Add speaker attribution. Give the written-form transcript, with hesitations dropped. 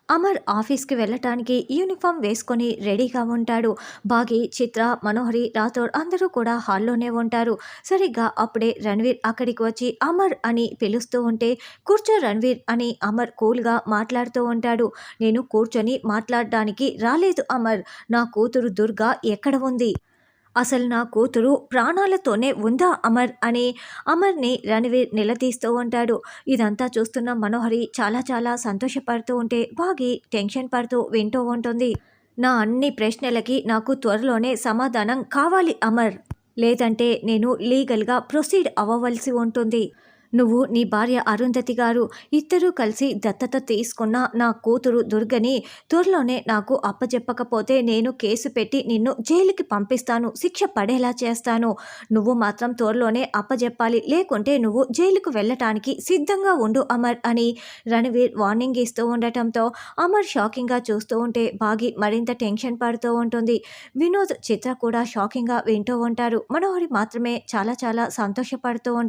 Speaker 1: అమర్ ఆఫీస్కి వెళ్ళటానికి యూనిఫామ్ వేసుకొని రెడీగా ఉంటాడు. బాగి, చిత్ర, మనోహరి, రాథోడ్ అందరూ కూడా హాల్లోనే ఉంటారు. సరిగ్గా అప్పుడే రణ్వీర్ అక్కడికి వచ్చి అమర్ అని పిలుస్తూ ఉంటే, కూర్చో రణ్వీర్ అని అమర్ కూల్గా మాట్లాడుతూ ఉంటాడు. నేను కూర్చొని మాట్లాడడానికి రాలేదు అమర్. నా కూతురు దుర్గా ఎక్కడ ఉంది? అసలు నా కూతురు ప్రాణాలతోనే ఉందా అమర్ అని అమర్ని రణవీర్ నిలదీస్తూ ఉంటాడు. ఇదంతా చూస్తున్న మనోహరి చాలా చాలా సంతోషపడుతూ ఉంటే బాగి టెన్షన్ పడుతూ వింటూ ఉంటుంది. నా అన్ని ప్రశ్నలకి నాకు త్వరలోనే సమాధానం కావాలి అమర్, లేదంటే నేను లీగల్గా ప్రొసీడ్ అవ్వవలసి ఉంటుంది. నువ్వు నీ భార్య అరుంధతి గారు ఇద్దరూ కలిసి దత్తత తీసుకున్న నా కూతురు దుర్గని త్వరలోనే నాకు అప్పచెప్పకపోతే నేను కేసు పెట్టి నిన్ను జైలుకి పంపిస్తాను, శిక్ష పడేలా చేస్తాను. నువ్వు మాత్రం త్వరలోనే అప్పచెప్పాలి, లేకుంటే నువ్వు జైలుకు వెళ్ళటానికి సిద్ధంగా ఉండు అమర్ అని రణవీర్ వార్నింగ్ ఇస్తూ ఉండటంతో అమర్ షాకింగ్గా చూస్తూ ఉంటే బాగి మరింత టెన్షన్ పడుతూ ఉంటుంది. వినోద్, చిత్ర కూడా షాకింగ్గా వింటూ ఉంటారు. మనోహరి మాత్రమే చాలా చాలా సంతోషపడుతూ ఉంటుంది.